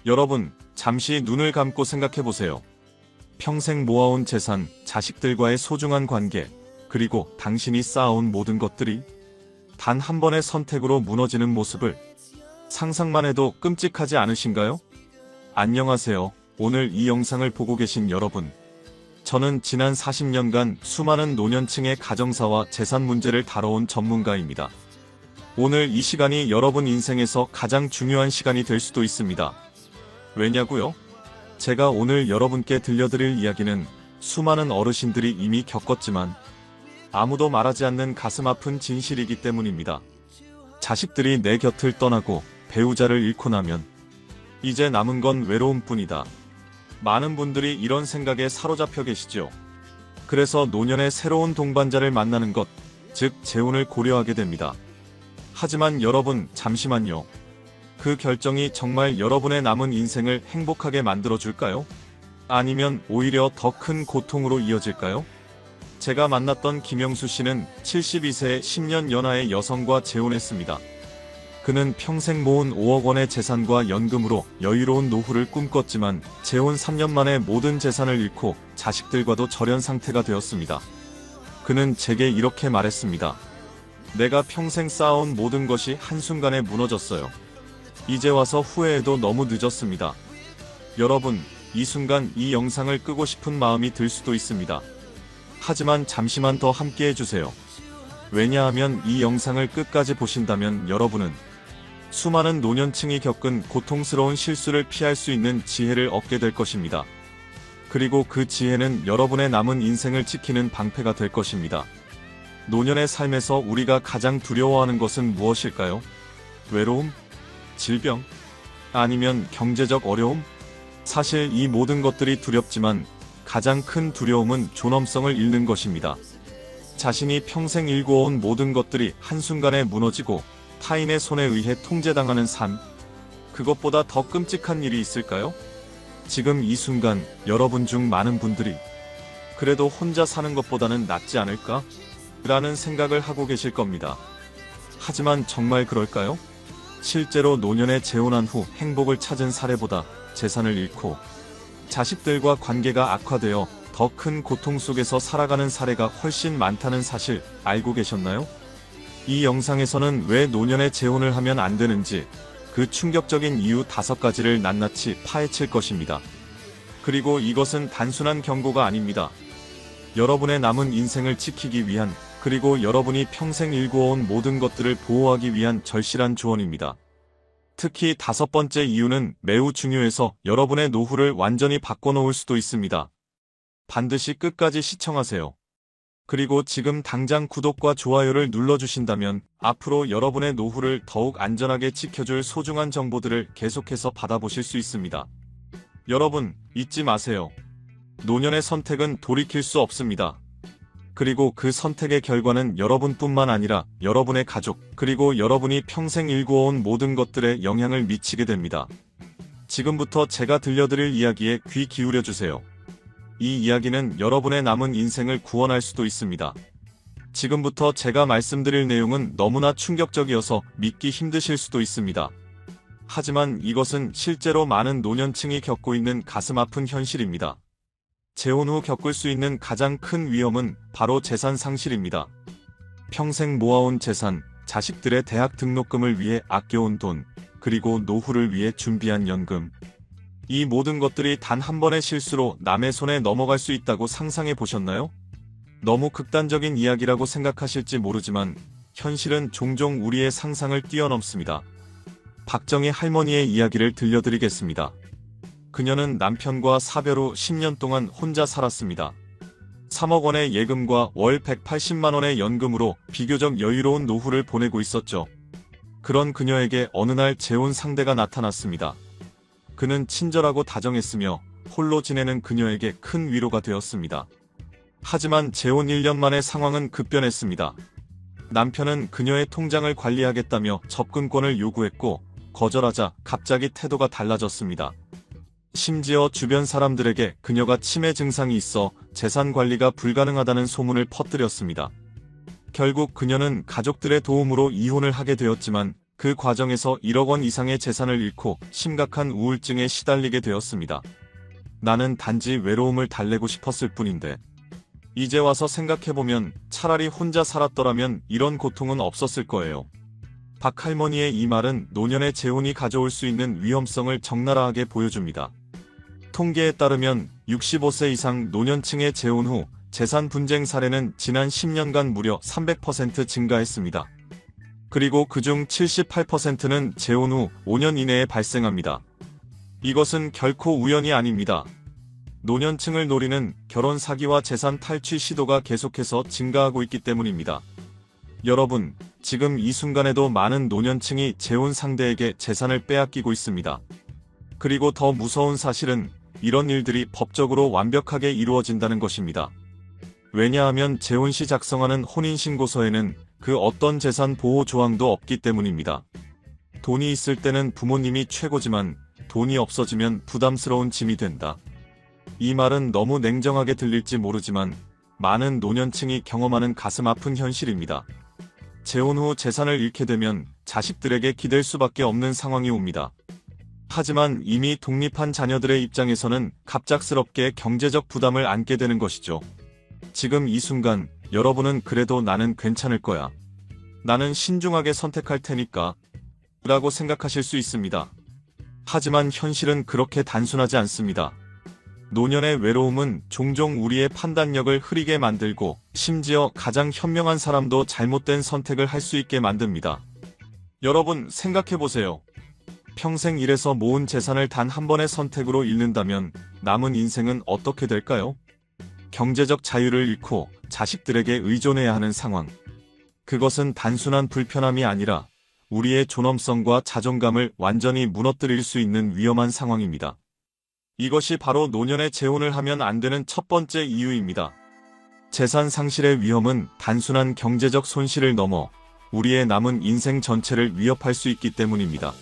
여러분, 잠시 눈을 감고 생각해보세요. 평생 모아온 재산, 자식들과의 소중한 관계, 그리고 당신이 쌓아온 모든 것들이 단 한 번의 선택으로 무너지는 모습을 상상만 해도 끔찍하지 않으신가요? 안녕하세요. 오늘 이 영상을 보고 계신 여러분. 저는 지난 40년간 수많은 노년층의 가정사와 재산 문제를 다뤄온 전문가입니다. 오늘 이 시간이 여러분 인생에서 가장 중요한 시간이 될 수도 있습니다. 왜냐고요? 제가 오늘 여러분께 들려드릴 이야기는 수많은 어르신들이 이미 겪었지만 아무도 말하지 않는 가슴 아픈 진실이기 때문입니다. 자식들이 내 곁을 떠나고 배우자를 잃고 나면 이제 남은 건 외로움뿐이다. 많은 분들이 이런 생각에 사로잡혀 계시죠. 그래서 노년에 새로운 동반자를 만나는 것, 즉 재혼을 고려하게 됩니다. 하지만 여러분, 잠시만요. 그 결정이 정말 여러분의 남은 인생을 행복하게 만들어줄까요? 아니면 오히려 더 큰 고통으로 이어질까요? 제가 만났던 김영수 씨는 72세의 10년 연하의 여성과 재혼했습니다. 그는 평생 모은 5억 원의 재산과 연금으로 여유로운 노후를 꿈꿨지만 재혼 3년 만에 모든 재산을 잃고 자식들과도 절연 상태가 되었습니다. 그는 제게 이렇게 말했습니다. 내가 평생 쌓아온 모든 것이 한순간에 무너졌어요. 이제 와서 후회해도 너무 늦었습니다. 여러분, 이 순간 이 영상을 끄고 싶은 마음이 들 수도 있습니다. 하지만 잠시만 더 함께 해주세요. 왜냐하면 이 영상을 끝까지 보신다면 여러분은 수많은 노년층이 겪은 고통스러운 실수를 피할 수 있는 지혜를 얻게 될 것입니다. 그리고 그 지혜는 여러분의 남은 인생을 지키는 방패가 될 것입니다. 노년의 삶에서 우리가 가장 두려워하는 것은 무엇일까요? 외로움? 질병? 아니면 경제적 어려움? 사실 이 모든 것들이 두렵지만 가장 큰 두려움은 존엄성을 잃는 것입니다. 자신이 평생 일궈온 모든 것들이 한순간에 무너지고 타인의 손에 의해 통제당하는 삶, 그것보다 더 끔찍한 일이 있을까요? 지금 이 순간 여러분 중 많은 분들이 그래도 혼자 사는 것보다는 낫지 않을까? 라는 생각을 하고 계실 겁니다. 하지만 정말 그럴까요? 실제로 노년에 재혼한 후 행복을 찾은 사례보다 재산을 잃고 자식들과 관계가 악화되어 더 큰 고통 속에서 살아가는 사례가 훨씬 많다는 사실 알고 계셨나요? 이 영상에서는 왜 노년에 재혼을 하면 안 되는지 그 충격적인 이유 5가지를 낱낱이 파헤칠 것입니다. 그리고 이것은 단순한 경고가 아닙니다. 여러분의 남은 인생을 지키기 위한, 그리고 여러분이 평생 일구어온 모든 것들을 보호하기 위한 절실한 조언입니다. 특히 5번째 이유는 매우 중요해서 여러분의 노후를 완전히 바꿔놓을 수도 있습니다. 반드시 끝까지 시청하세요. 그리고 지금 당장 구독과 좋아요를 눌러주신다면 앞으로 여러분의 노후를 더욱 안전하게 지켜줄 소중한 정보들을 계속해서 받아보실 수 있습니다. 여러분, 잊지 마세요. 노년의 선택은 돌이킬 수 없습니다. 그리고 그 선택의 결과는 여러분뿐만 아니라 여러분의 가족, 그리고 여러분이 평생 일구어온 모든 것들에 영향을 미치게 됩니다. 지금부터 제가 들려드릴 이야기에 귀 기울여주세요. 이 이야기는 여러분의 남은 인생을 구원할 수도 있습니다. 지금부터 제가 말씀드릴 내용은 너무나 충격적이어서 믿기 힘드실 수도 있습니다. 하지만 이것은 실제로 많은 노년층이 겪고 있는 가슴 아픈 현실입니다. 재혼 후 겪을 수 있는 가장 큰 위험은 바로 재산 상실입니다. 평생 모아온 재산, 자식들의 대학 등록금을 위해 아껴온 돈, 그리고 노후를 위해 준비한 연금. 이 모든 것들이 단 한 번의 실수로 남의 손에 넘어갈 수 있다고 상상해 보셨나요? 너무 극단적인 이야기라고 생각하실지 모르지만 현실은 종종 우리의 상상을 뛰어넘습니다. 박정희 할머니의 이야기를 들려드리겠습니다. 그녀는 남편과 사별 후 10년 동안 혼자 살았습니다. 3억 원의 예금과 월 180만 원의 연금으로 비교적 여유로운 노후를 보내고 있었죠. 그런 그녀에게 어느 날 재혼 상대가 나타났습니다. 그는 친절하고 다정했으며 홀로 지내는 그녀에게 큰 위로가 되었습니다. 하지만 재혼 1년 만에 상황은 급변했습니다. 남편은 그녀의 통장을 관리하겠다며 접근권을 요구했고 거절하자 갑자기 태도가 달라졌습니다. 심지어 주변 사람들에게 그녀가 치매 증상이 있어 재산 관리가 불가능하다는 소문을 퍼뜨렸습니다. 결국 그녀는 가족들의 도움으로 이혼을 하게 되었지만 그 과정에서 1억 원 이상의 재산을 잃고 심각한 우울증에 시달리게 되었습니다. 나는 단지 외로움을 달래고 싶었을 뿐인데 이제 와서 생각해보면 차라리 혼자 살았더라면 이런 고통은 없었을 거예요. 박 할머니의 이 말은 노년의 재혼이 가져올 수 있는 위험성을 적나라하게 보여줍니다. 통계에 따르면 65세 이상 노년층의 재혼 후 재산 분쟁 사례는 지난 10년간 무려 300% 증가했습니다. 그리고 그중 78%는 재혼 후 5년 이내에 발생합니다. 이것은 결코 우연이 아닙니다. 노년층을 노리는 결혼 사기와 재산 탈취 시도가 계속해서 증가하고 있기 때문입니다. 여러분, 지금 이 순간에도 많은 노년층이 재혼 상대에게 재산을 빼앗기고 있습니다. 그리고 더 무서운 사실은 이런 일들이 법적으로 완벽하게 이루어진다는 것입니다. 왜냐하면 재혼 시 작성하는 혼인신고서에는 그 어떤 재산 보호 조항도 없기 때문입니다. 돈이 있을 때는 부모님이 최고지만 돈이 없어지면 부담스러운 짐이 된다. 이 말은 너무 냉정하게 들릴지 모르지만 많은 노년층이 경험하는 가슴 아픈 현실입니다. 재혼 후 재산을 잃게 되면 자식들에게 기댈 수밖에 없는 상황이 옵니다. 하지만 이미 독립한 자녀들의 입장에서는 갑작스럽게 경제적 부담을 안게 되는 것이죠. 지금 이 순간 여러분은 그래도 나는 괜찮을 거야. 나는 신중하게 선택할 테니까 라고 생각하실 수 있습니다. 하지만 현실은 그렇게 단순하지 않습니다. 노년의 외로움은 종종 우리의 판단력을 흐리게 만들고 심지어 가장 현명한 사람도 잘못된 선택을 할 수 있게 만듭니다. 여러분 생각해보세요. 평생 일해서 모은 재산을 단 한 번의 선택으로 잃는다면 남은 인생은 어떻게 될까요? 경제적 자유를 잃고 자식들에게 의존해야 하는 상황. 그것은 단순한 불편함이 아니라 우리의 존엄성과 자존감을 완전히 무너뜨릴 수 있는 위험한 상황입니다. 이것이 바로 노년에 재혼을 하면 안 되는 첫 번째 이유입니다. 재산 상실의 위험은 단순한 경제적 손실을 넘어 우리의 남은 인생 전체를 위협할 수 있기 때문입니다.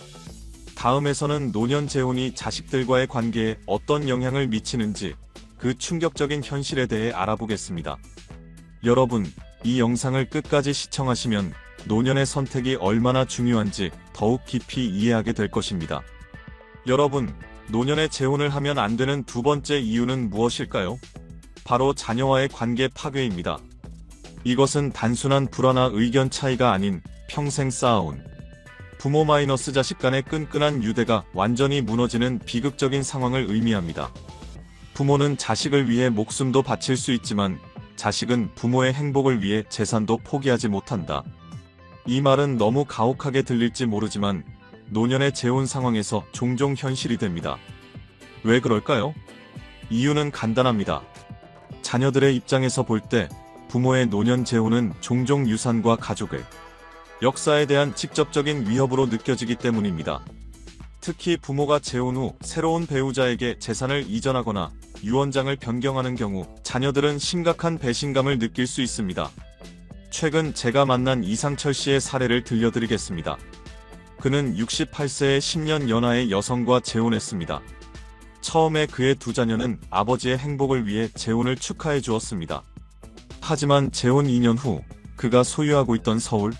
다음에서는 노년 재혼이 자식들과의 관계에 어떤 영향을 미치는지 그 충격적인 현실에 대해 알아보겠습니다. 여러분, 이 영상을 끝까지 시청하시면 노년의 선택이 얼마나 중요한지 더욱 깊이 이해하게 될 것입니다. 여러분, 노년에 재혼을 하면 안 되는 두 번째 이유는 무엇일까요? 바로 자녀와의 관계 파괴입니다. 이것은 단순한 불화나 의견 차이가 아닌 평생 쌓아온 부모 마이너스 자식 간의 끈끈한 유대가 완전히 무너지는 비극적인 상황을 의미합니다. 부모는 자식을 위해 목숨도 바칠 수 있지만 자식은 부모의 행복을 위해 재산도 포기하지 못한다. 이 말은 너무 가혹하게 들릴지 모르지만 노년의 재혼 상황에서 종종 현실이 됩니다. 왜 그럴까요? 이유는 간단합니다. 자녀들의 입장에서 볼 때 부모의 노년 재혼은 종종 유산과 가족의 역사에 대한 직접적인 위협으로 느껴지기 때문입니다. 특히 부모가 재혼 후 새로운 배우자에게 재산을 이전하거나 유언장을 변경하는 경우 자녀들은 심각한 배신감을 느낄 수 있습니다. 최근 제가 만난 이상철 씨의 사례를 들려드리겠습니다. 그는 68세의 10년 연하의 여성과 재혼했습니다. 처음에 그의 두 자녀는 아버지의 행복을 위해 재혼을 축하해 주었습니다. 하지만 재혼 2년 후 그가 소유하고 있던 서울,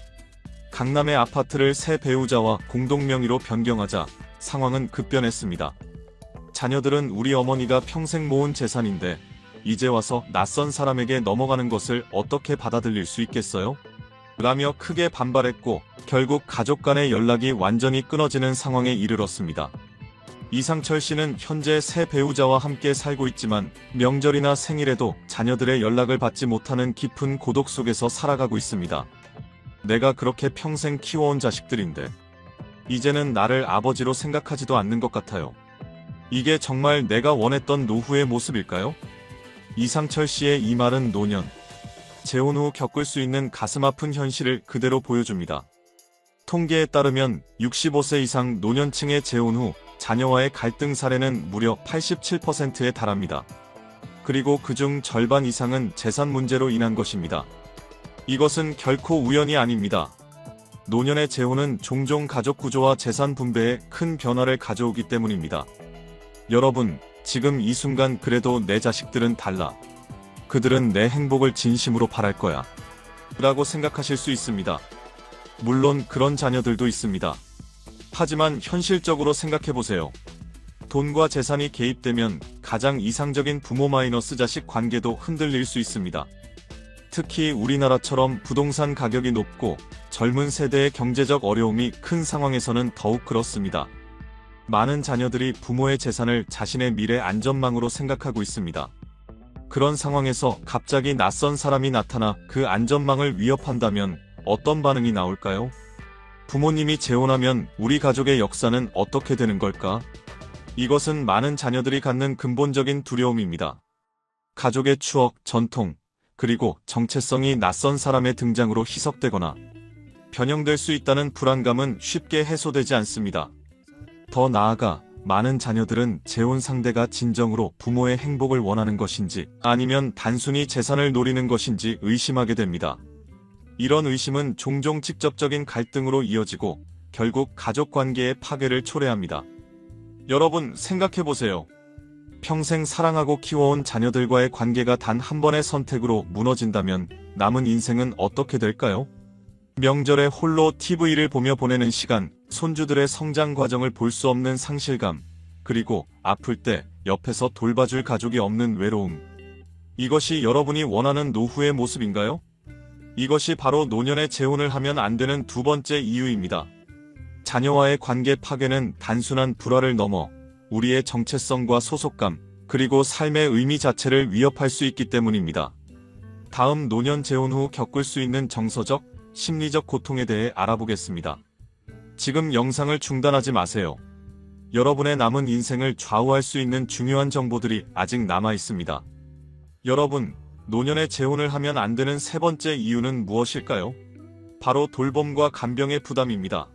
강남의 아파트를 새 배우자와 공동 명의로 변경하자 상황은 급변했습니다. 자녀들은 우리 어머니가 평생 모은 재산인데 이제 와서 낯선 사람에게 넘어가는 것을 어떻게 받아들일 수 있겠어요? 라며 크게 반발했고 결국 가족 간의 연락이 완전히 끊어지는 상황에 이르렀습니다. 이상철 씨는 현재 새 배우자와 함께 살고 있지만 명절이나 생일에도 자녀들의 연락을 받지 못하는 깊은 고독 속에서 살아가고 있습니다. 내가 그렇게 평생 키워온 자식들인데 이제는 나를 아버지로 생각하지도 않는 것 같아요. 이게 정말 내가 원했던 노후의 모습일까요? 이상철 씨의 이 말은 노년 재혼 후 겪을 수 있는 가슴 아픈 현실을 그대로 보여줍니다. 통계에 따르면 65세 이상 노년층의 재혼 후 자녀와의 갈등 사례는 무려 87%에 달합니다. 그리고 그중 절반 이상은 재산 문제로 인한 것입니다. 이것은 결코 우연이 아닙니다. 노년의 재혼은 종종 가족 구조와 재산 분배에 큰 변화를 가져오기 때문입니다. 여러분, 지금 이 순간 그래도 내 자식들은 달라. 그들은 내 행복을 진심으로 바랄 거야. 라고 생각하실 수 있습니다. 물론 그런 자녀들도 있습니다. 하지만 현실적으로 생각해보세요. 돈과 재산이 개입되면 가장 이상적인 부모 마이너스 자식 관계도 흔들릴 수 있습니다. 특히 우리나라처럼 부동산 가격이 높고 젊은 세대의 경제적 어려움이 큰 상황에서는 더욱 그렇습니다. 많은 자녀들이 부모의 재산을 자신의 미래 안전망으로 생각하고 있습니다. 그런 상황에서 갑자기 낯선 사람이 나타나 그 안전망을 위협한다면 어떤 반응이 나올까요? 부모님이 재혼하면 우리 가족의 역사는 어떻게 되는 걸까? 이것은 많은 자녀들이 갖는 근본적인 두려움입니다. 가족의 추억, 전통, 그리고 정체성이 낯선 사람의 등장으로 희석되거나 변형될 수 있다는 불안감은 쉽게 해소되지 않습니다. 더 나아가 많은 자녀들은 재혼 상대가 진정으로 부모의 행복을 원하는 것인지 아니면 단순히 재산을 노리는 것인지 의심하게 됩니다. 이런 의심은 종종 직접적인 갈등으로 이어지고 결국 가족 관계의 파괴를 초래합니다. 여러분 생각해보세요. 평생 사랑하고 키워온 자녀들과의 관계가 단 한 번의 선택으로 무너진다면 남은 인생은 어떻게 될까요? 명절에 홀로 TV를 보며 보내는 시간, 손주들의 성장 과정을 볼 수 없는 상실감, 그리고 아플 때 옆에서 돌봐줄 가족이 없는 외로움. 이것이 여러분이 원하는 노후의 모습인가요? 이것이 바로 노년에 재혼을 하면 안 되는 두 번째 이유입니다. 자녀와의 관계 파괴는 단순한 불화를 넘어 우리의 정체성과 소속감, 그리고 삶의 의미 자체를 위협할 수 있기 때문입니다. 다음 노년 재혼 후 겪을 수 있는 정서적, 심리적 고통에 대해 알아보겠습니다. 지금 영상을 중단하지 마세요. 여러분의 남은 인생을 좌우할 수 있는 중요한 정보들이 아직 남아 있습니다. 여러분, 노년에 재혼을 하면 안 되는 세 번째 이유는 무엇일까요? 바로 돌봄과 간병의 부담입니다.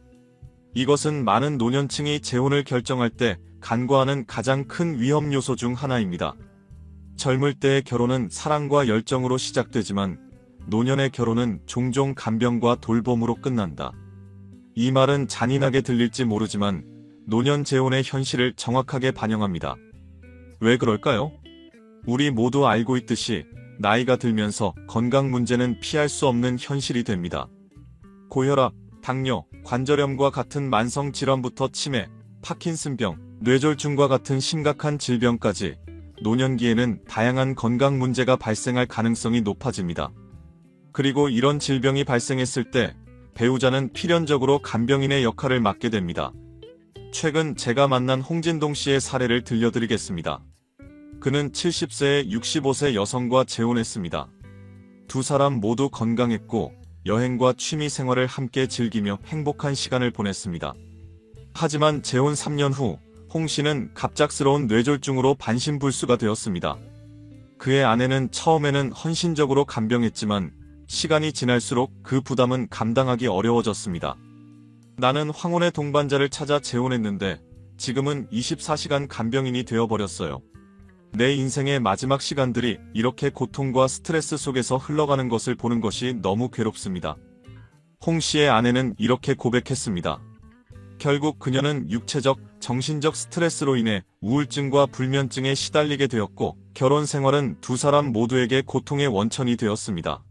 이것은 많은 노년층이 재혼을 결정할 때 간과하는 가장 큰 위험 요소 중 하나입니다. 젊을 때의 결혼은 사랑과 열정으로 시작되지만 노년의 결혼은 종종 간병과 돌봄으로 끝난다. 이 말은 잔인하게 들릴지 모르지만 노년 재혼의 현실을 정확하게 반영합니다. 왜 그럴까요? 우리 모두 알고 있듯이 나이가 들면서 건강 문제는 피할 수 없는 현실이 됩니다. 고혈압, 당뇨, 관절염과 같은 만성 질환부터 치매, 파킨슨병, 뇌졸중과 같은 심각한 질병까지 노년기에는 다양한 건강 문제가 발생할 가능성이 높아집니다. 그리고 이런 질병이 발생했을 때 배우자는 필연적으로 간병인의 역할을 맡게 됩니다. 최근 제가 만난 홍진동 씨의 사례를 들려드리겠습니다. 그는 70세에 65세 여성과 재혼했습니다. 두 사람 모두 건강했고 여행과 취미 생활을 함께 즐기며 행복한 시간을 보냈습니다. 하지만 재혼 3년 후 홍 씨는 갑작스러운 뇌졸중으로 반신불수가 되었습니다. 그의 아내는 처음에는 헌신적으로 간병했지만 시간이 지날수록 그 부담은 감당하기 어려워졌습니다. 나는 황혼의 동반자를 찾아 재혼했는데 지금은 24시간 간병인이 되어버렸어요. 내 인생의 마지막 시간들이 이렇게 고통과 스트레스 속에서 흘러가는 것을 보는 것이 너무 괴롭습니다. 홍 씨의 아내는 이렇게 고백했습니다. 결국 그녀는 육체적, 정신적 스트레스로 인해 우울증과 불면증에 시달리게 되었고 결혼 생활은 두 사람 모두에게 고통의 원천이 되었습니다.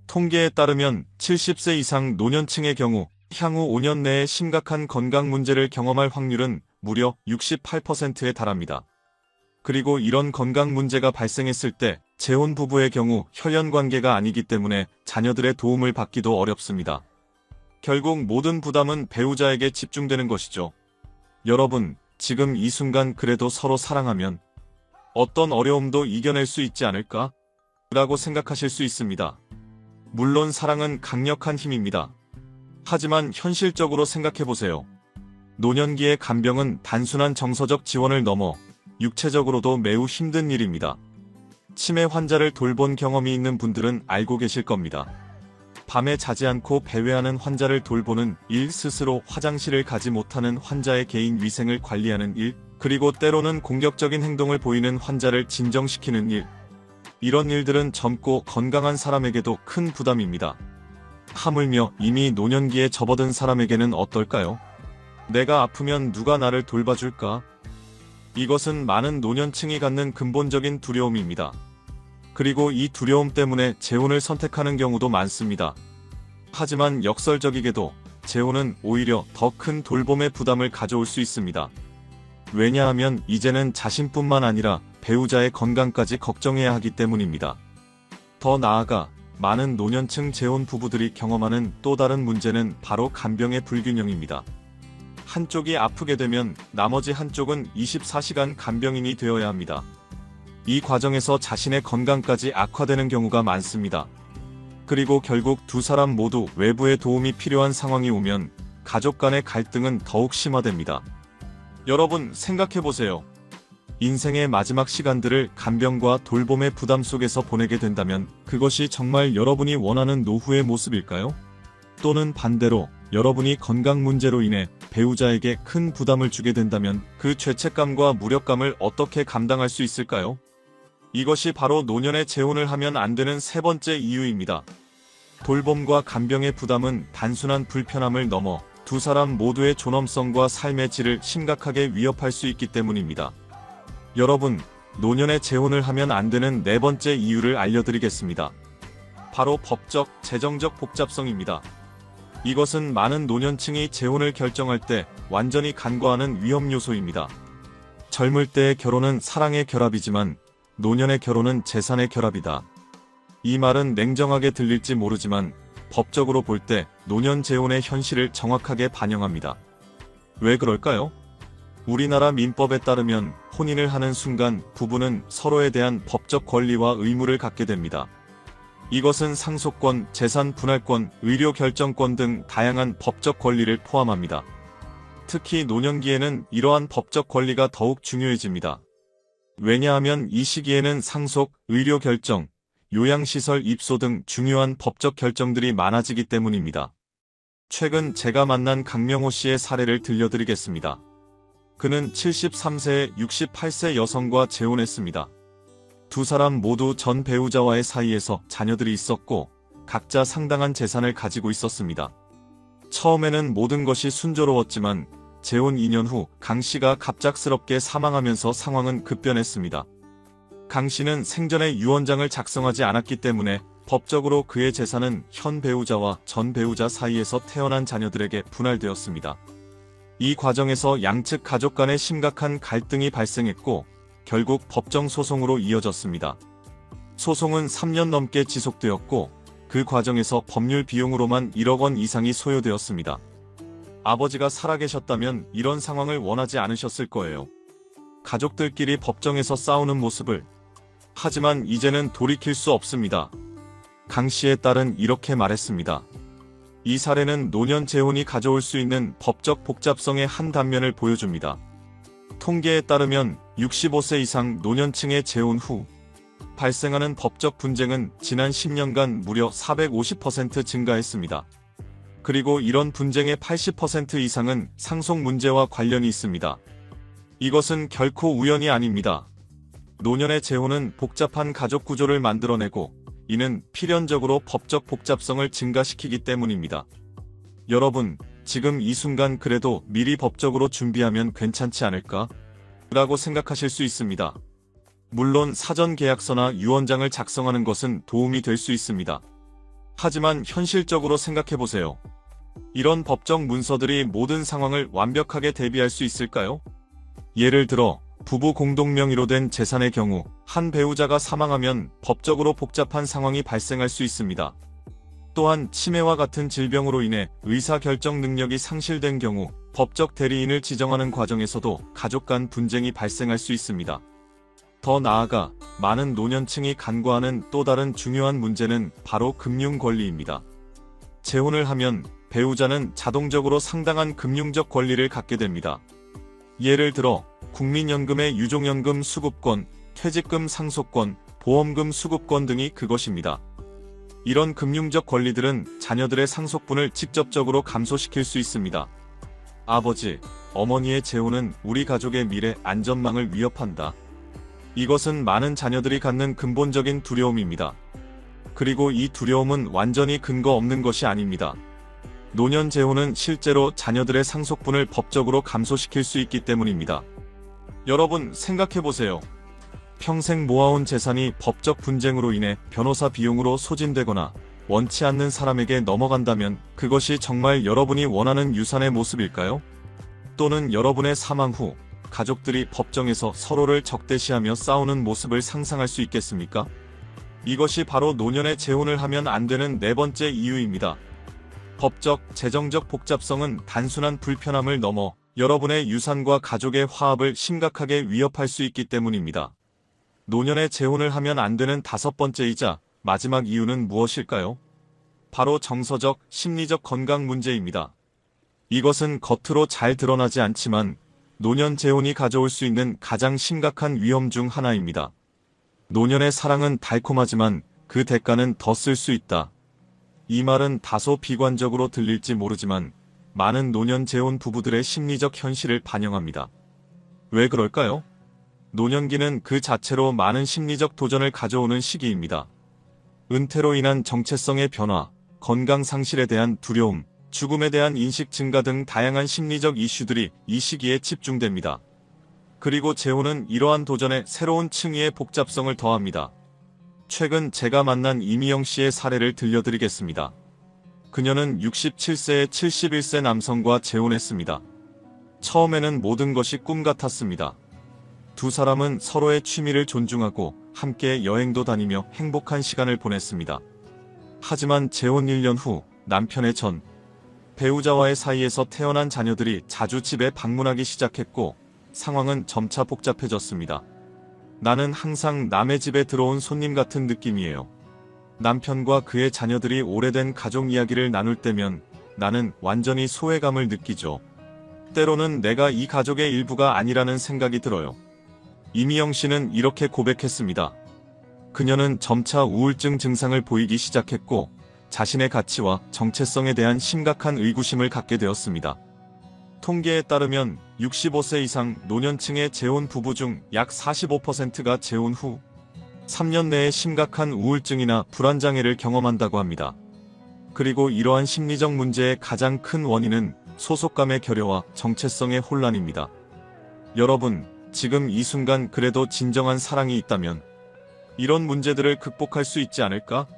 통계에 따르면 70세 이상 노년층의 경우 향후 5년 내에 심각한 건강 문제를 경험할 확률은 무려 68%에 달합니다. 그리고 이런 건강 문제가 발생했을 때 재혼 부부의 경우 혈연 관계가 아니기 때문에 자녀들의 도움을 받기도 어렵습니다. 결국 모든 부담은 배우자에게 집중되는 것이죠. 여러분, 지금 이 순간 그래도 서로 사랑하면 어떤 어려움도 이겨낼 수 있지 않을까? 라고 생각하실 수 있습니다. 물론 사랑은 강력한 힘입니다. 하지만 현실적으로 생각해보세요. 노년기의 간병은 단순한 정서적 지원을 넘어 육체적으로도 매우 힘든 일입니다. 치매 환자를 돌본 경험이 있는 분들은 알고 계실 겁니다. 밤에 자지 않고 배회하는 환자를 돌보는 일, 스스로 화장실을 가지 못하는 환자의 개인 위생을 관리하는 일, 그리고 때로는 공격적인 행동을 보이는 환자를 진정시키는 일. 이런 일들은 젊고 건강한 사람에게도 큰 부담입니다. 하물며 이미 노년기에 접어든 사람에게는 어떨까요? 내가 아프면 누가 나를 돌봐줄까? 이것은 많은 노년층이 갖는 근본적인 두려움입니다. 그리고 이 두려움 때문에 재혼을 선택하는 경우도 많습니다. 하지만 역설적이게도 재혼은 오히려 더 큰 돌봄의 부담을 가져올 수 있습니다. 왜냐하면 이제는 자신뿐만 아니라 배우자의 건강까지 걱정해야 하기 때문입니다. 더 나아가 많은 노년층 재혼 부부들이 경험하는 또 다른 문제는 바로 간병의 불균형입니다. 한쪽이 아프게 되면 나머지 한쪽은 24시간 간병인이 되어야 합니다. 이 과정에서 자신의 건강까지 악화되는 경우가 많습니다. 그리고 결국 두 사람 모두 외부의 도움이 필요한 상황이 오면 가족 간의 갈등은 더욱 심화됩니다. 여러분 생각해보세요. 인생의 마지막 시간들을 간병과 돌봄의 부담 속에서 보내게 된다면 그것이 정말 여러분이 원하는 노후의 모습일까요? 또는 반대로 여러분이 건강 문제로 인해 배우자에게 큰 부담을 주게 된다면 그 죄책감과 무력감을 어떻게 감당할 수 있을까요? 이것이 바로 노년에 재혼을 하면 안 되는 세 번째 이유입니다. 돌봄과 간병의 부담은 단순한 불편함을 넘어 두 사람 모두의 존엄성과 삶의 질을 심각하게 위협할 수 있기 때문입니다. 여러분, 노년에 재혼을 하면 안 되는 네 번째 이유를 알려드리겠습니다. 바로 법적, 재정적 복잡성입니다. 이것은 많은 노년층이 재혼을 결정할 때 완전히 간과하는 위험 요소입니다. 젊을 때의 결혼은 사랑의 결합이지만 노년의 결혼은 재산의 결합이다. 이 말은 냉정하게 들릴지 모르지만 법적으로 볼 때 노년 재혼의 현실을 정확하게 반영합니다. 왜 그럴까요? 우리나라 민법에 따르면 혼인을 하는 순간 부부는 서로에 대한 법적 권리와 의무를 갖게 됩니다. 이것은 상속권, 재산 분할권, 의료 결정권 등 다양한 법적 권리를 포함합니다. 특히 노년기에는 이러한 법적 권리가 더욱 중요해집니다. 왜냐하면 이 시기에는 상속, 의료 결정, 요양시설 입소 등 중요한 법적 결정들이 많아지기 때문입니다. 최근 제가 만난 강명호 씨의 사례를 들려드리겠습니다. 그는 73세의 68세 여성과 재혼했습니다. 두 사람 모두 전 배우자와의 사이에서 자녀들이 있었고 각자 상당한 재산을 가지고 있었습니다. 처음에는 모든 것이 순조로웠지만 재혼 2년 후 강 씨가 갑작스럽게 사망하면서 상황은 급변했습니다. 강 씨는 생전에 유언장을 작성하지 않았기 때문에 법적으로 그의 재산은 현 배우자와 전 배우자 사이에서 태어난 자녀들에게 분할되었습니다. 이 과정에서 양측 가족 간의 심각한 갈등이 발생했고 결국 법정 소송으로 이어졌습니다. 소송은 3년 넘게 지속되었고 그 과정에서 법률 비용으로만 1억 원 이상이 소요되었습니다. 아버지가 살아계셨다면 이런 상황을 원하지 않으셨을 거예요. 가족들끼리 법정에서 싸우는 모습을. 하지만 이제는 돌이킬 수 없습니다. 강 씨의 딸은 이렇게 말했습니다. 이 사례는 노년 재혼이 가져올 수 있는 법적 복잡성의 한 단면을 보여줍니다. 통계에 따르면 65세 이상 노년층의 재혼 후 발생하는 법적 분쟁은 지난 10년간 무려 450% 증가했습니다. 그리고 이런 분쟁의 80% 이상은 상속 문제와 관련이 있습니다. 이것은 결코 우연이 아닙니다. 노년의 재혼은 복잡한 가족 구조를 만들어내고 이는 필연적으로 법적 복잡성을 증가시키기 때문입니다. 여러분, 지금 이 순간 그래도 미리 법적으로 준비하면 괜찮지 않을까? 라고 생각하실 수 있습니다. 물론 사전 계약서나 유언장을 작성하는 것은 도움이 될 수 있습니다. 하지만 현실적으로 생각해보세요. 이런 법적 문서들이 모든 상황을 완벽하게 대비할 수 있을까요? 예를 들어 부부 공동명의로 된 재산의 경우 한 배우자가 사망하면 법적으로 복잡한 상황이 발생할 수 있습니다. 또한 치매와 같은 질병으로 인해 의사결정 능력이 상실된 경우 법적 대리인을 지정하는 과정에서도 가족 간 분쟁이 발생할 수 있습니다. 더 나아가 많은 노년층이 간과하는 또 다른 중요한 문제는 바로 금융 권리입니다. 재혼을 하면 배우자는 자동적으로 상당한 금융적 권리를 갖게 됩니다. 예를 들어 국민연금의 유종연금 수급권, 퇴직금 상속권, 보험금 수급권 등이 그것입니다. 이런 금융적 권리들은 자녀들의 상속분을 직접적으로 감소시킬 수 있습니다. 아버지, 어머니의 재혼은 우리 가족의 미래 안전망을 위협한다. 이것은 많은 자녀들이 갖는 근본적인 두려움입니다. 그리고 이 두려움은 완전히 근거 없는 것이 아닙니다. 노년 재혼은 실제로 자녀들의 상속분을 법적으로 감소시킬 수 있기 때문입니다. 여러분 생각해보세요. 평생 모아온 재산이 법적 분쟁으로 인해 변호사 비용으로 소진되거나 원치 않는 사람에게 넘어간다면 그것이 정말 여러분이 원하는 유산의 모습일까요? 또는 여러분의 사망 후 가족들이 법정에서 서로를 적대시하며 싸우는 모습을 상상할 수 있겠습니까? 이것이 바로 노년의 재혼을 하면 안 되는 네 번째 이유입니다. 법적, 재정적 복잡성은 단순한 불편함을 넘어 여러분의 유산과 가족의 화합을 심각하게 위협할 수 있기 때문입니다. 노년의 재혼을 하면 안 되는 다섯 번째이자 마지막 이유는 무엇일까요? 바로 정서적, 심리적 건강 문제입니다. 이것은 겉으로 잘 드러나지 않지만 노년 재혼이 가져올 수 있는 가장 심각한 위험 중 하나입니다. 노년의 사랑은 달콤하지만 그 대가는 더 쓸 수 있다. 이 말은 다소 비관적으로 들릴지 모르지만 많은 노년 재혼 부부들의 심리적 현실을 반영합니다. 왜 그럴까요? 노년기는 그 자체로 많은 심리적 도전을 가져오는 시기입니다. 은퇴로 인한 정체성의 변화, 건강 상실에 대한 두려움, 죽음에 대한 인식 증가 등 다양한 심리적 이슈들이 이 시기에 집중됩니다. 그리고 재혼은 이러한 도전에 새로운 층위의 복잡성을 더합니다. 최근 제가 만난 이미영 씨의 사례를 들려드리겠습니다. 그녀는 67세의 71세 남성과 재혼했습니다. 처음에는 모든 것이 꿈 같았습니다. 두 사람은 서로의 취미를 존중하고 함께 여행도 다니며 행복한 시간을 보냈습니다. 하지만 재혼 1년 후 남편의 전 배우자와의 사이에서 태어난 자녀들이 자주 집에 방문하기 시작했고 상황은 점차 복잡해졌습니다. 나는 항상 남의 집에 들어온 손님 같은 느낌이에요. 남편과 그의 자녀들이 오래된 가족 이야기를 나눌 때면 나는 완전히 소외감을 느끼죠. 때로는 내가 이 가족의 일부가 아니라는 생각이 들어요. 이미영 씨는 이렇게 고백했습니다. 그녀는 점차 우울증 증상을 보이기 시작했고 자신의 가치와 정체성에 대한 심각한 의구심을 갖게 되었습니다. 통계에 따르면 65세 이상 노년층의 재혼 부부 중 약 45%가 재혼 후 3년 내에 심각한 우울증이나 불안장애를 경험한다고 합니다. 그리고 이러한 심리적 문제의 가장 큰 원인은 소속감의 결여와 정체성의 혼란입니다. 여러분, 지금 이 순간 그래도 진정한 사랑이 있다면 이런 문제들을 극복할 수 있지 않을까?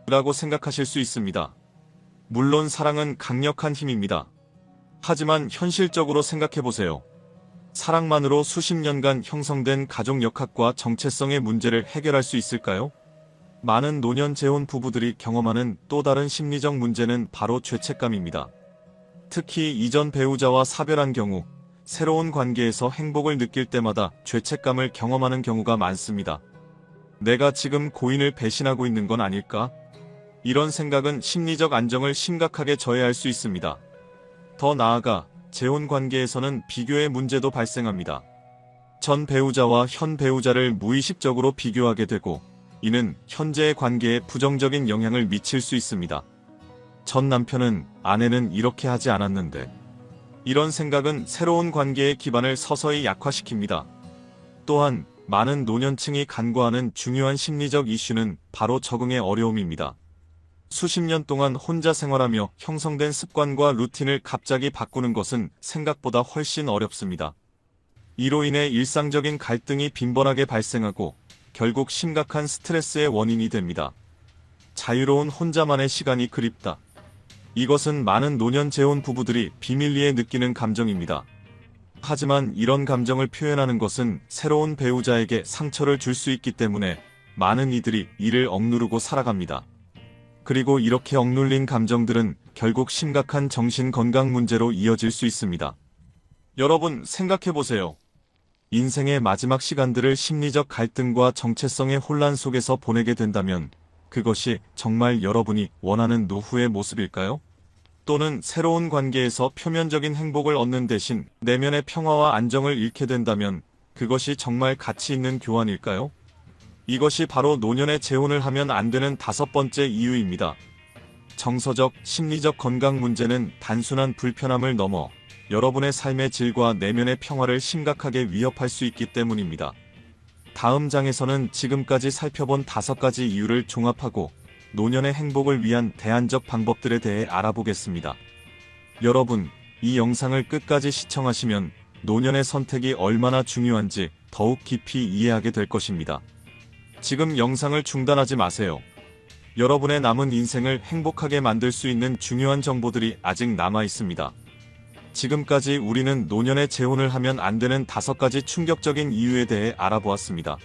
라고 생각하실 수 있습니다. 물론 사랑은 강력한 힘입니다. 하지만 현실적으로 생각해보세요. 사랑만으로 수십 년간 형성된 가족 역학과 정체성의 문제를 해결할 수 있을까요? 많은 노년 재혼 부부들이 경험하는 또 다른 심리적 문제는 바로 죄책감입니다. 특히 이전 배우자와 사별한 경우, 새로운 관계에서 행복을 느낄 때마다 죄책감을 경험하는 경우가 많습니다. 내가 지금 고인을 배신하고 있는 건 아닐까? 이런 생각은 심리적 안정을 심각하게 저해할 수 있습니다. 더 나아가 재혼 관계에서는 비교의 문제도 발생합니다. 전 배우자와 현 배우자를 무의식적으로 비교하게 되고 이는 현재의 관계에 부정적인 영향을 미칠 수 있습니다. 전 남편은 아내는 이렇게 하지 않았는데. 이런 생각은 새로운 관계의 기반을 서서히 약화시킵니다. 또한 많은 노년층이 간과하는 중요한 심리적 이슈는 바로 적응의 어려움입니다. 수십 년 동안 혼자 생활하며 형성된 습관과 루틴을 갑자기 바꾸는 것은 생각보다 훨씬 어렵습니다. 이로 인해 일상적인 갈등이 빈번하게 발생하고 결국 심각한 스트레스의 원인이 됩니다. 자유로운 혼자만의 시간이 그립다. 이것은 많은 노년 재혼 부부들이 비밀리에 느끼는 감정입니다. 하지만 이런 감정을 표현하는 것은 새로운 배우자에게 상처를 줄 수 있기 때문에 많은 이들이 이를 억누르고 살아갑니다. 그리고 이렇게 억눌린 감정들은 결국 심각한 정신건강 문제로 이어질 수 있습니다. 여러분 생각해보세요. 인생의 마지막 시간들을 심리적 갈등과 정체성의 혼란 속에서 보내게 된다면 그것이 정말 여러분이 원하는 노후의 모습일까요? 또는 새로운 관계에서 표면적인 행복을 얻는 대신 내면의 평화와 안정을 잃게 된다면 그것이 정말 가치 있는 교환일까요? 이것이 바로 노년에 재혼을 하면 안 되는 다섯 번째 이유입니다. 정서적, 심리적 건강 문제는 단순한 불편함을 넘어 여러분의 삶의 질과 내면의 평화를 심각하게 위협할 수 있기 때문입니다. 다음 장에서는 지금까지 살펴본 5가지 이유를 종합하고 노년의 행복을 위한 대안적 방법들에 대해 알아보겠습니다. 여러분, 이 영상을 끝까지 시청하시면 노년의 선택이 얼마나 중요한지 더욱 깊이 이해하게 될 것입니다. 지금 영상을 중단하지 마세요. 여러분의 남은 인생을 행복하게 만들 수 있는 중요한 정보들이 아직 남아 있습니다. 지금까지 우리는 노년에 재혼을 하면 안 되는 5가지 충격적인 이유에 대해 알아보았습니다.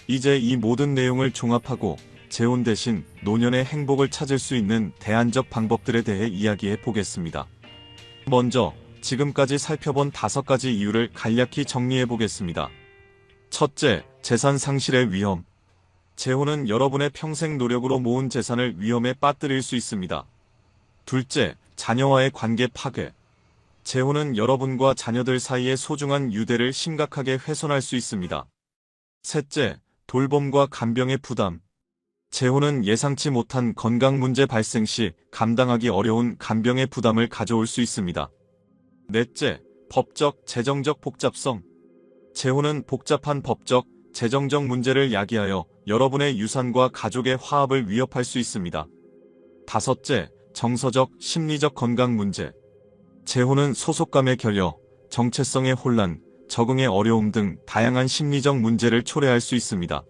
이제 이 모든 내용을 종합하고 재혼 대신 노년의 행복을 찾을 수 있는 대안적 방법들에 대해 이야기해 보겠습니다. 먼저 지금까지 살펴본 5가지 이유를 간략히 정리해 보겠습니다. 첫째, 재산 상실의 위험. 재혼은 여러분의 평생 노력으로 모은 재산을 위험에 빠뜨릴 수 있습니다. 둘째, 자녀와의 관계 파괴. 재혼은 여러분과 자녀들 사이의 소중한 유대를 심각하게 훼손할 수 있습니다. 셋째, 돌봄과 간병의 부담. 재혼은 예상치 못한 건강 문제 발생 시 감당하기 어려운 간병의 부담을 가져올 수 있습니다. 넷째, 법적, 재정적 복잡성. 재혼은 복잡한 법적, 재정적 문제를 야기하여 여러분의 유산과 가족의 화합을 위협할 수 있습니다. 다섯째, 정서적, 심리적 건강 문제. 재혼은 소속감의 결여, 정체성의 혼란, 적응의 어려움 등 다양한 심리적 문제를 초래할 수 있습니다.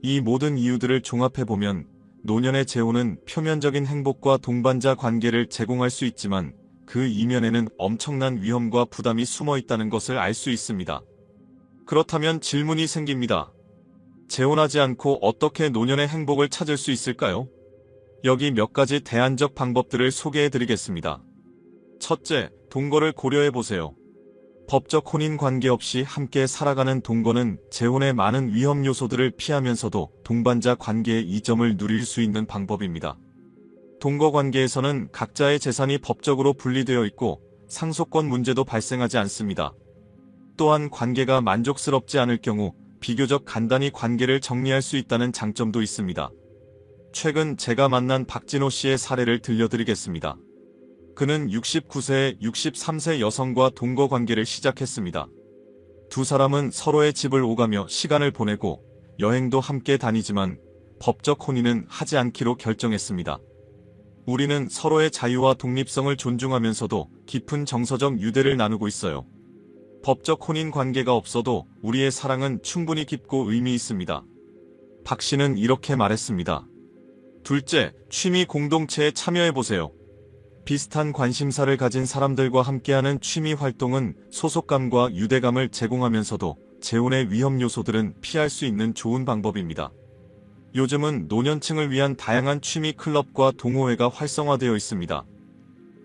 이 모든 이유들을 종합해보면 노년의 재혼은 표면적인 행복과 동반자 관계를 제공할 수 있지만 그 이면에는 엄청난 위험과 부담이 숨어 있다는 것을 알 수 있습니다. 그렇다면 질문이 생깁니다. 재혼하지 않고 어떻게 노년의 행복을 찾을 수 있을까요? 여기 몇 가지 대안적 방법들을 소개해드리겠습니다. 첫째, 동거를 고려해보세요. 법적 혼인 관계없이 함께 살아가는 동거는 재혼의 많은 위험 요소들을 피하면서도 동반자 관계의 이점을 누릴 수 있는 방법입니다. 동거 관계에서는 각자의 재산이 법적으로 분리되어 있고 상속권 문제도 발생하지 않습니다. 또한 관계가 만족스럽지 않을 경우 비교적 간단히 관계를 정리할 수 있다는 장점도 있습니다. 최근 제가 만난 박진호 씨의 사례를 들려드리겠습니다. 그는 69세의 63세 여성과 동거 관계를 시작했습니다. 두 사람은 서로의 집을 오가며 시간을 보내고 여행도 함께 다니지만 법적 혼인은 하지 않기로 결정했습니다. 우리는 서로의 자유와 독립성을 존중하면서도 깊은 정서적 유대를 나누고 있어요. 법적 혼인 관계가 없어도 우리의 사랑은 충분히 깊고 의미 있습니다. 박 씨는 이렇게 말했습니다. 둘째, 취미 공동체에 참여해보세요. 비슷한 관심사를 가진 사람들과 함께하는 취미 활동은 소속감과 유대감을 제공하면서도 재혼의 위험 요소들은 피할 수 있는 좋은 방법입니다. 요즘은 노년층을 위한 다양한 취미 클럽과 동호회가 활성화되어 있습니다.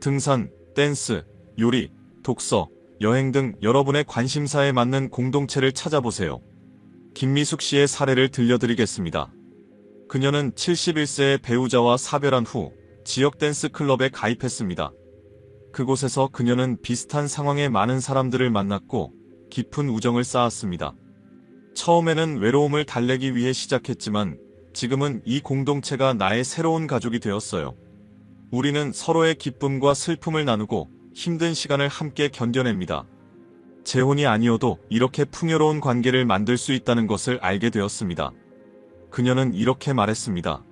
등산, 댄스, 요리, 독서, 여행 등 여러분의 관심사에 맞는 공동체를 찾아보세요. 김미숙 씨의 사례를 들려드리겠습니다. 그녀는 71세의 배우자와 사별한 후 지역 댄스 클럽에 가입했습니다. 그곳에서 그녀는 비슷한 상황의 많은 사람들을 만났고 깊은 우정을 쌓았습니다. 처음에는 외로움을 달래기 위해 시작했지만 지금은 이 공동체가 나의 새로운 가족이 되었어요. 우리는 서로의 기쁨과 슬픔을 나누고 힘든 시간을 함께 견뎌냅니다. 재혼이 아니어도 이렇게 풍요로운 관계를 만들 수 있다는 것을 알게 되었습니다. 그녀는 이렇게 말했습니다.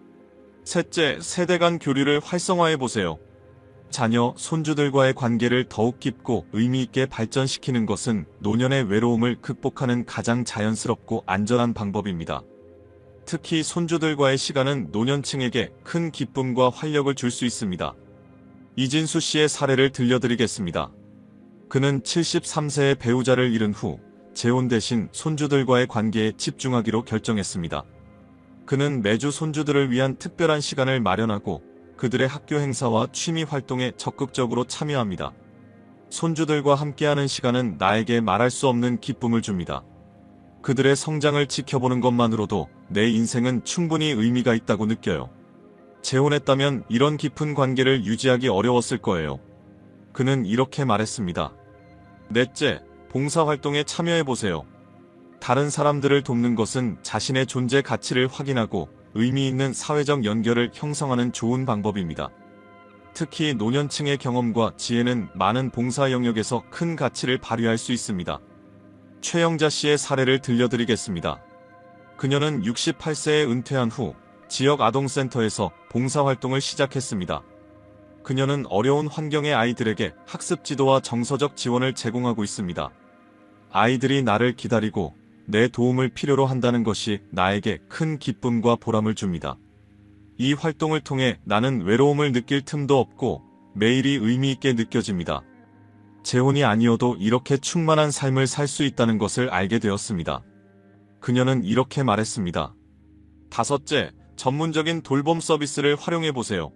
셋째, 세대 간 교류를 활성화해보세요. 자녀, 손주들과의 관계를 더욱 깊고 의미있게 발전시키는 것은 노년의 외로움을 극복하는 가장 자연스럽고 안전한 방법입니다. 특히 손주들과의 시간은 노년층에게 큰 기쁨과 활력을 줄 수 있습니다. 이진수 씨의 사례를 들려드리겠습니다. 그는 73세의 배우자를 잃은 후 재혼 대신 손주들과의 관계에 집중하기로 결정했습니다. 그는 매주 손주들을 위한 특별한 시간을 마련하고 그들의 학교 행사와 취미 활동에 적극적으로 참여합니다. 손주들과 함께하는 시간은 나에게 말할 수 없는 기쁨을 줍니다. 그들의 성장을 지켜보는 것만으로도 내 인생은 충분히 의미가 있다고 느껴요. 재혼했다면 이런 깊은 관계를 유지하기 어려웠을 거예요. 그는 이렇게 말했습니다. 넷째, 봉사활동에 참여해보세요. 다른 사람들을 돕는 것은 자신의 존재 가치를 확인하고 의미 있는 사회적 연결을 형성하는 좋은 방법입니다. 특히 노년층의 경험과 지혜는 많은 봉사 영역에서 큰 가치를 발휘할 수 있습니다. 최영자 씨의 사례를 들려드리겠습니다. 그녀는 68세에 은퇴한 후 지역 아동센터에서 봉사활동을 시작했습니다. 그녀는 어려운 환경의 아이들에게 학습 지도와 정서적 지원을 제공하고 있습니다. 아이들이 나를 기다리고 내 도움을 필요로 한다는 것이 나에게 큰 기쁨과 보람을 줍니다. 이 활동을 통해 나는 외로움을 느낄 틈도 없고 매일이 의미 있게 느껴집니다. 재혼이 아니어도 이렇게 충만한 삶을 살 수 있다는 것을 알게 되었습니다. 그녀는 이렇게 말했습니다. 다섯째, 전문적인 돌봄 서비스를 활용해보세요.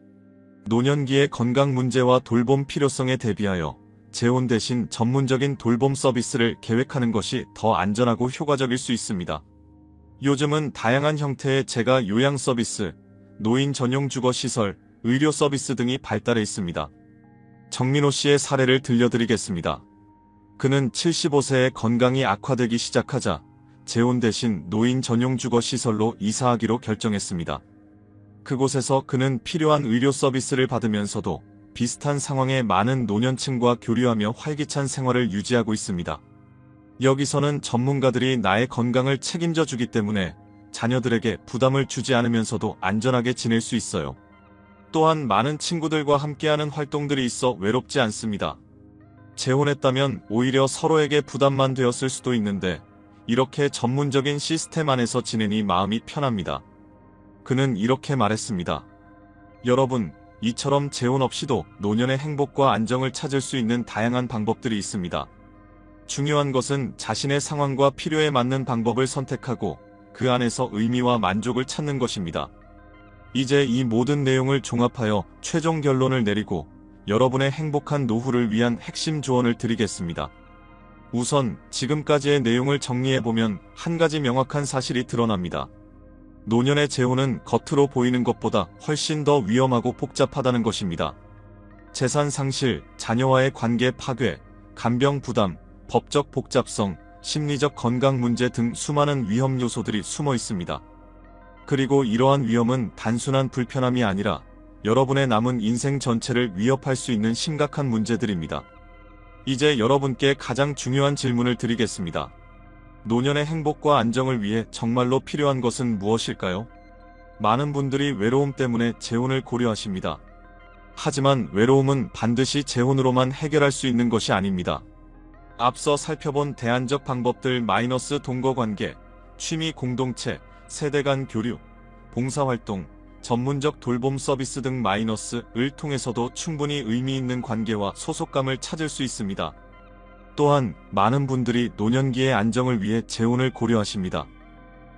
노년기의 건강 문제와 돌봄 필요성에 대비하여 재혼 대신 전문적인 돌봄 서비스를 계획하는 것이 더 안전하고 효과적일 수 있습니다. 요즘은 다양한 형태의 재가 요양 서비스, 노인 전용 주거 시설, 의료 서비스 등이 발달해 있습니다. 정민호 씨의 사례를 들려드리겠습니다. 그는 75세에 건강이 악화되기 시작하자 재혼 대신 노인 전용 주거 시설로 이사하기로 결정했습니다. 그곳에서 그는 필요한 의료 서비스를 받으면서도 비슷한 상황의 많은 노년층과 교류하며 활기찬 생활을 유지하고 있습니다. 여기서는 전문가들이 나의 건강을 책임져 주기 때문에 자녀들에게 부담을 주지 않으면서도 안전하게 지낼 수 있어요. 또한 많은 친구들과 함께하는 활동들이 있어 외롭지 않습니다. 재혼했다면 오히려 서로에게 부담만 되었을 수도 있는데 이렇게 전문적인 시스템 안에서 지내니 마음이 편합니다. 그는 이렇게 말했습니다. 여러분, 이처럼 재혼 없이도 노년의 행복과 안정을 찾을 수 있는 다양한 방법들이 있습니다. 중요한 것은 자신의 상황과 필요에 맞는 방법을 선택하고 그 안에서 의미와 만족을 찾는 것입니다. 이제 이 모든 내용을 종합하여 최종 결론을 내리고 여러분의 행복한 노후를 위한 핵심 조언을 드리겠습니다. 우선 지금까지의 내용을 정리해보면 한 가지 명확한 사실이 드러납니다. 노년의 재혼은 겉으로 보이는 것보다 훨씬 더 위험하고 복잡하다는 것입니다. 재산 상실, 자녀와의 관계 파괴, 간병 부담, 법적 복잡성, 심리적 건강 문제 등 수많은 위험 요소들이 숨어 있습니다. 그리고 이러한 위험은 단순한 불편함이 아니라 여러분의 남은 인생 전체를 위협할 수 있는 심각한 문제들입니다. 이제 여러분께 가장 중요한 질문을 드리겠습니다. 노년의 행복과 안정을 위해 정말로 필요한 것은 무엇일까요? 많은 분들이 외로움 때문에 재혼을 고려하십니다. 하지만 외로움은 반드시 재혼으로만 해결할 수 있는 것이 아닙니다. 앞서 살펴본 대안적 방법들 동거관계, 취미 공동체, 세대 간 교류, 봉사활동, 전문적 돌봄 서비스 등 을 통해서도 충분히 의미 있는 관계와 소속감을 찾을 수 있습니다. 또한 많은 분들이 노년기의 안정을 위해 재혼을 고려하십니다.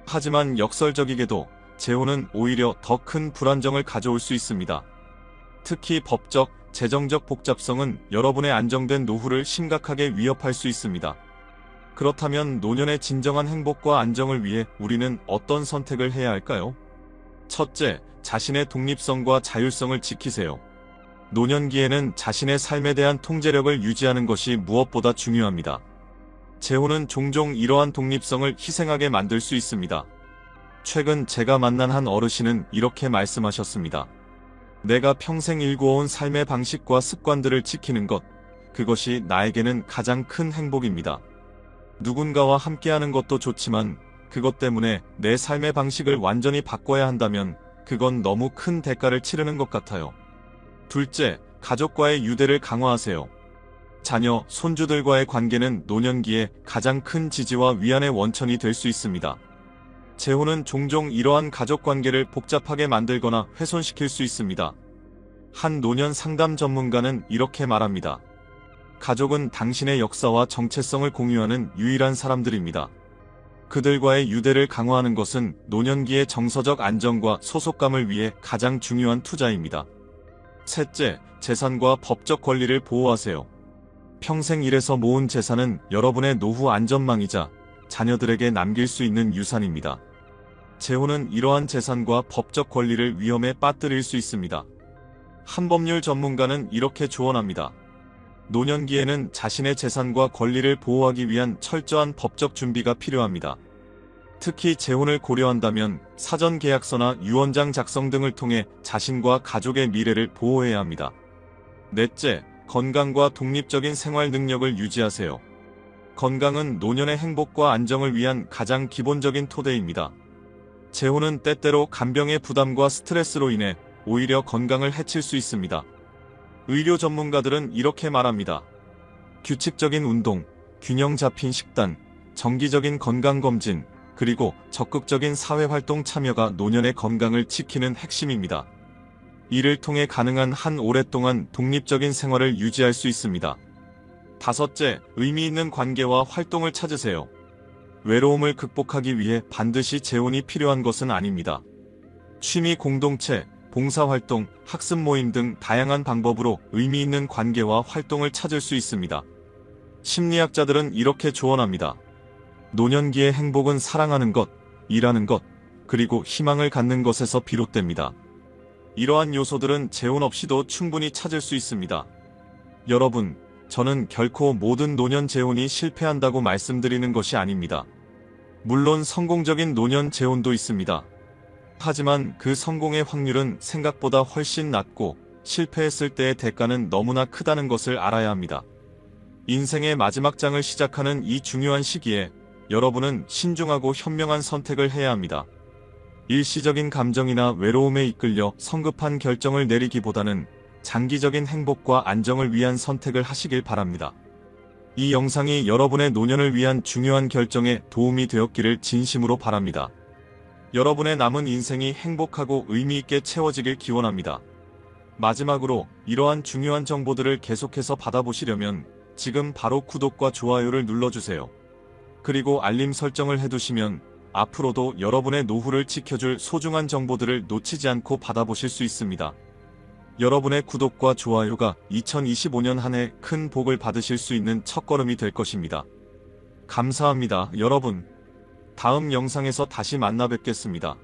하지만 역설적이게도 재혼은 오히려 더 큰 불안정을 가져올 수 있습니다. 특히 법적, 재정적 복잡성은 여러분의 안정된 노후를 심각하게 위협할 수 있습니다. 그렇다면 노년의 진정한 행복과 안정을 위해 우리는 어떤 선택을 해야 할까요? 첫째, 자신의 독립성과 자율성을 지키세요. 노년기에는 자신의 삶에 대한 통제력을 유지하는 것이 무엇보다 중요합니다. 재혼은 종종 이러한 독립성을 희생하게 만들 수 있습니다. 최근 제가 만난 한 어르신은 이렇게 말씀하셨습니다. 내가 평생 일구어온 삶의 방식과 습관들을 지키는 것, 그것이 나에게는 가장 큰 행복입니다. 누군가와 함께하는 것도 좋지만 그것 때문에 내 삶의 방식을 완전히 바꿔야 한다면 그건 너무 큰 대가를 치르는 것 같아요. 둘째, 가족과의 유대를 강화하세요. 자녀, 손주들과의 관계는 노년기에 가장 큰 지지와 위안의 원천이 될 수 있습니다. 재혼은 종종 이러한 가족 관계를 복잡하게 만들거나 훼손시킬 수 있습니다. 한 노년 상담 전문가는 이렇게 말합니다. 가족은 당신의 역사와 정체성을 공유하는 유일한 사람들입니다. 그들과의 유대를 강화하는 것은 노년기의 정서적 안정과 소속감을 위해 가장 중요한 투자입니다. 셋째, 재산과 법적 권리를 보호하세요. 평생 일해서 모은 재산은 여러분의 노후 안전망이자 자녀들에게 남길 수 있는 유산입니다. 재혼은 이러한 재산과 법적 권리를 위험에 빠뜨릴 수 있습니다. 한 법률 전문가는 이렇게 조언합니다. 노년기에는 자신의 재산과 권리를 보호하기 위한 철저한 법적 준비가 필요합니다. 특히 재혼을 고려한다면 사전 계약서나 유언장 작성 등을 통해 자신과 가족의 미래를 보호해야 합니다. 넷째, 건강과 독립적인 생활 능력을 유지하세요. 건강은 노년의 행복과 안정을 위한 가장 기본적인 토대입니다. 재혼은 때때로 간병의 부담과 스트레스로 인해 오히려 건강을 해칠 수 있습니다. 의료 전문가들은 이렇게 말합니다. 규칙적인 운동, 균형 잡힌 식단, 정기적인 건강검진, 그리고 적극적인 사회활동 참여가 노년의 건강을 지키는 핵심입니다. 이를 통해 가능한 한 오랫동안 독립적인 생활을 유지할 수 있습니다. 다섯째, 의미 있는 관계와 활동을 찾으세요. 외로움을 극복하기 위해 반드시 재혼이 필요한 것은 아닙니다. 취미 공동체, 봉사활동, 학습 모임 등 다양한 방법으로 의미 있는 관계와 활동을 찾을 수 있습니다. 심리학자들은 이렇게 조언합니다. 노년기의 행복은 사랑하는 것, 일하는 것, 그리고 희망을 갖는 것에서 비롯됩니다. 이러한 요소들은 재혼 없이도 충분히 찾을 수 있습니다. 여러분, 저는 결코 모든 노년 재혼이 실패한다고 말씀드리는 것이 아닙니다. 물론 성공적인 노년 재혼도 있습니다. 하지만 그 성공의 확률은 생각보다 훨씬 낮고 실패했을 때의 대가는 너무나 크다는 것을 알아야 합니다. 인생의 마지막 장을 시작하는 이 중요한 시기에 여러분은 신중하고 현명한 선택을 해야 합니다. 일시적인 감정이나 외로움에 이끌려 성급한 결정을 내리기보다는 장기적인 행복과 안정을 위한 선택을 하시길 바랍니다. 이 영상이 여러분의 노년을 위한 중요한 결정에 도움이 되었기를 진심으로 바랍니다. 여러분의 남은 인생이 행복하고 의미 있게 채워지길 기원합니다. 마지막으로 이러한 중요한 정보들을 계속해서 받아보시려면 지금 바로 구독과 좋아요를 눌러주세요. 그리고 알림 설정을 해두시면 앞으로도 여러분의 노후를 지켜줄 소중한 정보들을 놓치지 않고 받아보실 수 있습니다. 여러분의 구독과 좋아요가 2025년 한 해 큰 복을 받으실 수 있는 첫걸음이 될 것입니다. 감사합니다, 여러분. 다음 영상에서 다시 만나 뵙겠습니다.